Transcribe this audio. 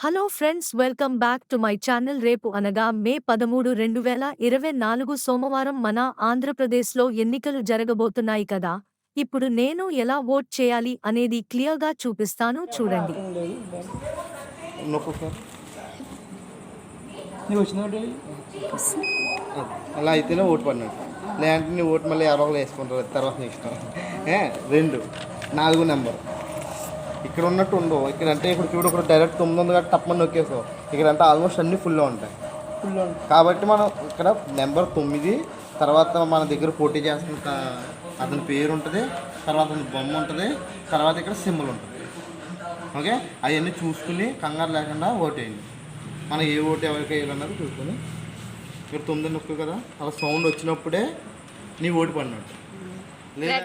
Hello friends, welcome back to my channel. రేపు అనగా మే 13, 2024 సోమవారం మన ఆంధ్రప్రదేశ్లో ఎన్నికలు జరగబోతున్నాయి కదా. ఇప్పుడు నేను ఎలా ఓట్ చేయాలి అనేది క్లియర్గా చూపిస్తాను, చూడండి. అలా అయితేనే ఓటు పడినట్టు, లేదంటే నీ ఓటు మళ్ళీ ఎవరో ఒకరు వేసుకుంటారు తర్వాత నెక్స్ట్ 2 4 నెంబర్ ఇక్కడ ఉన్నట్టు ఉండవు. ఇక్కడ అంటే ఇప్పుడు చూడు, ఇక్కడ డైరెక్ట్ 9 ఉంది కాబట్టి తప్పని నొక్కేసావు. ఇక్కడ అంటే ఆల్మోస్ట్ అన్నీ ఫుల్లో ఉంటాయి. కాబట్టి మనం ఇక్కడ నెంబర్ 9 తర్వాత మన దగ్గర పోటీ చేస్తున్న అతని పేరు ఉంటుంది, తర్వాత బొమ్మ ఉంటుంది, తర్వాత ఇక్కడ సింబల్ ఉంటుంది. ఓకే, అవన్నీ చూసుకుని కంగారు లేకుండా ఓటు వేయండి. మనం ఏ ఓటు ఎవరికి వేయాలన్నది చూసుకొని ఇక్కడ 9 నొక్కు కదా, అలా సౌండ్ వచ్చినప్పుడే నీ ఓటు పడినట్టు. లేదా